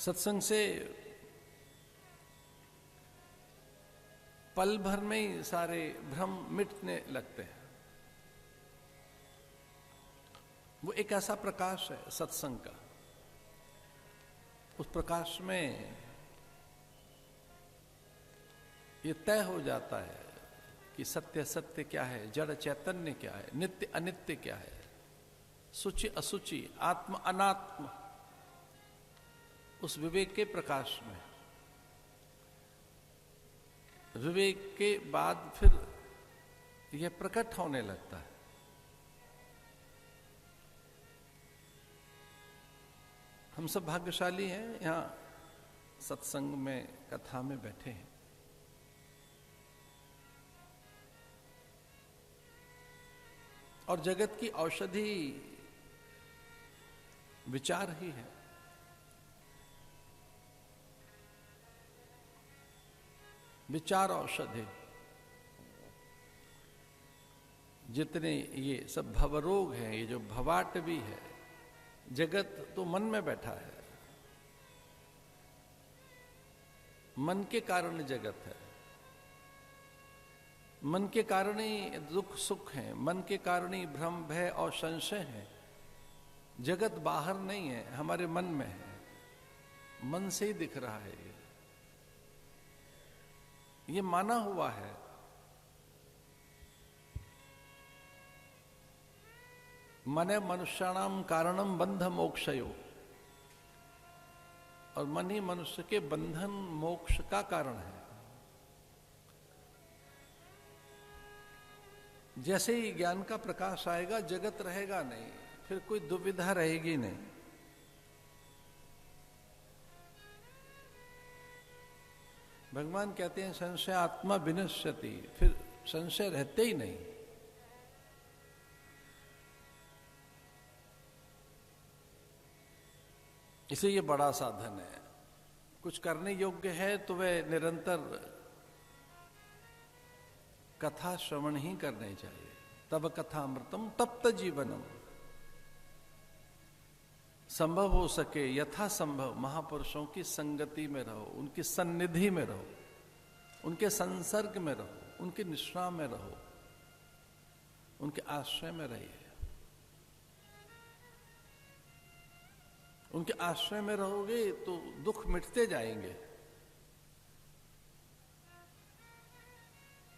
सत्संग से पल भर में ही सारे भ्रम मिटने लगते हैं। वो एक ऐसा प्रकाश है सत्संग का, उस प्रकाश में ये तय हो जाता है कि सत्य सत्य क्या है, जड़ चैतन्य क्या है, नित्य अनित्य क्या है, शुचि असुचि, आत्म अनात्म। उस विवेक के प्रकाश में, विवेक के बाद फिर यह प्रकट होने लगता है। हम सब भाग्यशाली हैं, यहाँ सत्संग में कथा में बैठे हैं। और जगत की औषधि विचार ही है। विचार औषधि। जितने ये सब भवरोग हैं, ये जो भवाट भी है, जगत तो मन में बैठा है। मन के कारण जगत है, मन के कारण ही दुख सुख है, मन के कारण ही भ्रम भय और संशय है। जगत बाहर नहीं है, हमारे मन में है, मन से ही दिख रहा है। ये माना हुआ है। मने मनुष्याणाम कारणम बंध मोक्षयो, और मन ही मनुष्य के बंधन मोक्ष का कारण है। जैसे ही ज्ञान का प्रकाश आएगा, जगत रहेगा नहीं, फिर कोई दुविधा रहेगी नहीं। भगवान कहते हैं संशय आत्मा विनश्यति, फिर संशय रहते ही नहीं। इसे ये बड़ा साधन है। कुछ करने योग्य है तो वह निरंतर कथा श्रवण ही करने चाहिए। तब कथामृतम तप्त जीवनम। संभव हो सके यथा संभव महापुरुषों की संगति में रहो, उनकी सन्निधि में रहो, उनके संसर्ग में रहो, उनके निष्ठा में रहो, उनके आश्रय में रहिए। उनके आश्रय में रहोगे तो दुख मिटते जाएंगे,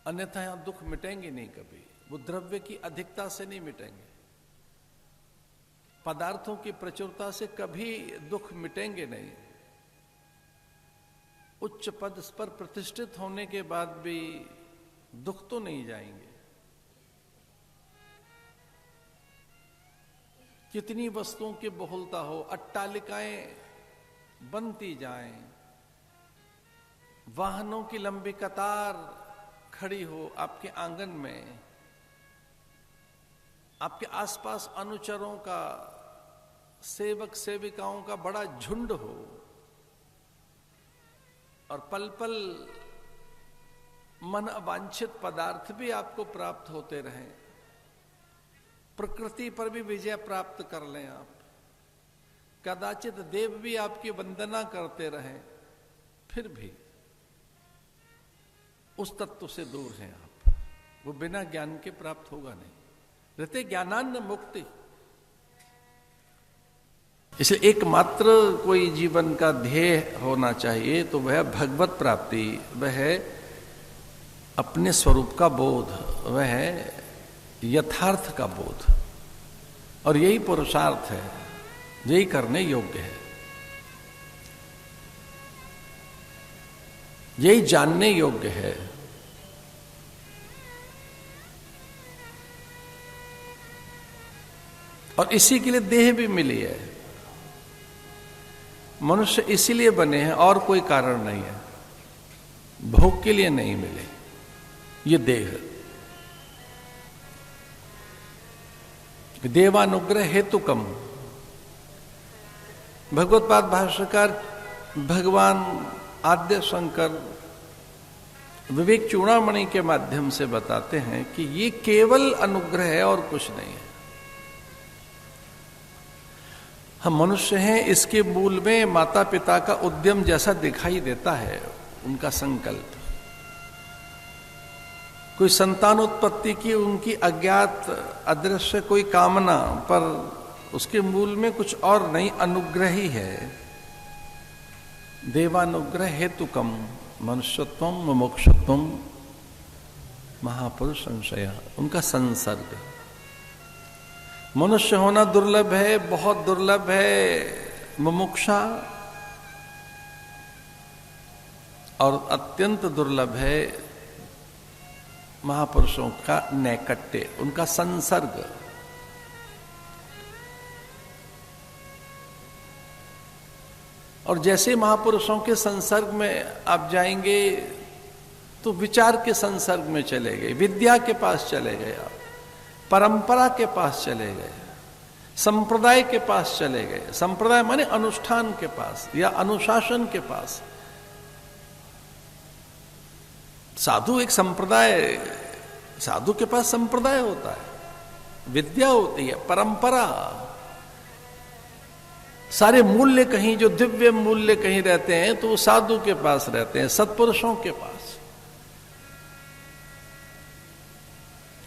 अन्यथा यहां दुख मिटेंगे नहीं कभी। वो द्रव्य की अधिकता से नहीं मिटेंगे, पदार्थों की प्रचुरता से कभी दुख मिटेंगे नहीं। उच्च पद पर प्रतिष्ठित होने के बाद भी दुख तो नहीं जाएंगे। कितनी वस्तुओं की बहुलता हो, अट्टालिकाएं बनती जाएं, वाहनों की लंबी कतार खड़ी हो आपके आंगन में, आपके आसपास अनुचरों का, सेवक सेविकाओं का बड़ा झुंड हो, और पल पल मन अवांछित पदार्थ भी आपको प्राप्त होते रहें, प्रकृति पर भी विजय प्राप्त कर लें आप, कदाचित देव भी आपकी वंदना करते रहें, फिर भी उस तत्व से दूर हैं आप। वो बिना ज्ञान के प्राप्त होगा नहीं। रहते ज्ञानान्न मुक्ति। इसलिए एकमात्र कोई जीवन का ध्येय होना चाहिए तो वह भगवत प्राप्ति, वह है अपने स्वरूप का बोध, वह है यथार्थ का बोध। और यही पुरुषार्थ है, यही करने योग्य है, यही जानने योग्य है। और इसी के लिए देह भी मिली है। मनुष्य इसीलिए बने हैं, और कोई कारण नहीं है। भोग के लिए नहीं मिले ये देह। देवानुग्रह हेतुकम। भगवत्पाद भाष्यकार भगवान आद्य शंकर विवेक चूड़ामणि के माध्यम से बताते हैं कि ये केवल अनुग्रह है और कुछ नहीं है। हम मनुष्य हैं, इसके मूल में माता पिता का उद्यम जैसा दिखाई देता है, उनका संकल्प। कोई संतानोत्पत्ति की उनकी अज्ञात अदृश्य कोई कामना, पर उसके मूल में कुछ और नहीं, अनुग्रह ही है। देवानुग्रह हेतुकम मनुष्यत्वम मुमुक्षुत्वम महापुरुष संशय, उनका संसर्ग। मनुष्य होना दुर्लभ है, बहुत दुर्लभ है। मुमुक्षा और अत्यंत दुर्लभ है महापुरुषों का नैकट्य, उनका संसर्ग। और जैसे महापुरुषों के संसर्ग में आप जाएंगे तो विचार के संसर्ग में चले गए, विद्या के पास चले गए, आप परंपरा के पास चले गए, संप्रदाय के पास चले गए। संप्रदाय माने अनुष्ठान के पास या अनुशासन के पास। साधु एक संप्रदाय, साधु के पास संप्रदाय होता है, विद्या होती है, परंपरा, सारे मूल्य कहीं, जो दिव्य मूल्य कहीं रहते हैं तो वो साधु के पास रहते हैं, सत्पुरुषों के पास।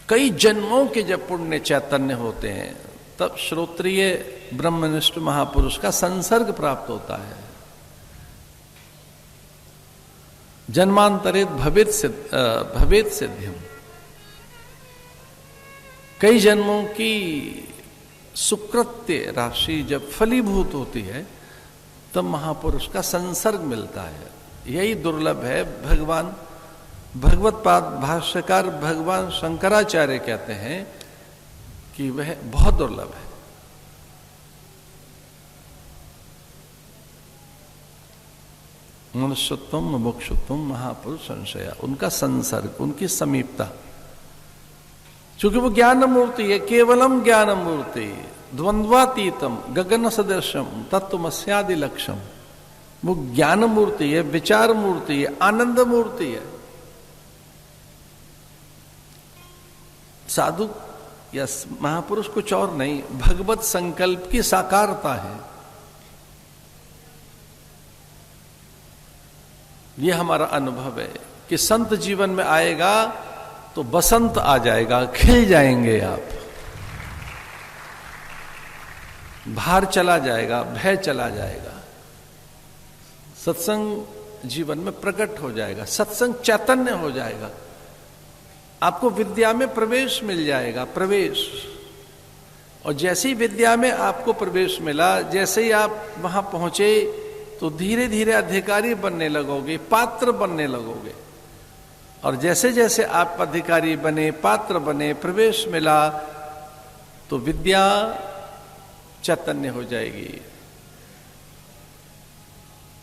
कई जन्मों के जब पुण्य चैतन्य होते हैं तब श्रोत्रिय ब्रह्मनिष्ठ महापुरुष का संसर्ग प्राप्त होता है। जन्मांतरित भवेत सिद्धिम, कई जन्मों की सुकृत्य राशि जब फलीभूत होती है तब महापुरुष का संसर्ग मिलता है। यही दुर्लभ है। भगवान भगवत्पाद भाष्यकार भगवान शंकराचार्य कहते हैं कि वह बहुत दुर्लभ है। मनुष्यत्वम मुमुक्षुत्वम महापुरुष संशय, उनका संसर्ग, उनकी समीपता। चूंकि वो ज्ञान मूर्ति है, केवलम ज्ञान मूर्ति, द्वंद्वातीतम गगन सदृशम तत्वमस्यादि लक्ष्यम। वो ज्ञान मूर्ति है, विचार मूर्ति है, आनंद मूर्ति है। साधु या महापुरुष कुछ और नहीं, भगवत संकल्प की साकारता है। यह हमारा अनुभव है कि संत जीवन में आएगा तो बसंत आ जाएगा, खिल जाएंगे आप, भार चला जाएगा, भय चला जाएगा, सत्संग जीवन में प्रकट हो जाएगा, सत्संग चैतन्य हो जाएगा, आपको विद्या में प्रवेश मिल जाएगा, प्रवेश। और जैसे ही विद्या में आपको प्रवेश मिला, जैसे ही आप वहां पहुंचे तो धीरे धीरे अधिकारी बनने लगोगे, पात्र बनने लगोगे। और जैसे जैसे आप अधिकारी बने, पात्र बने, प्रवेश मिला तो विद्या चैतन्य हो जाएगी,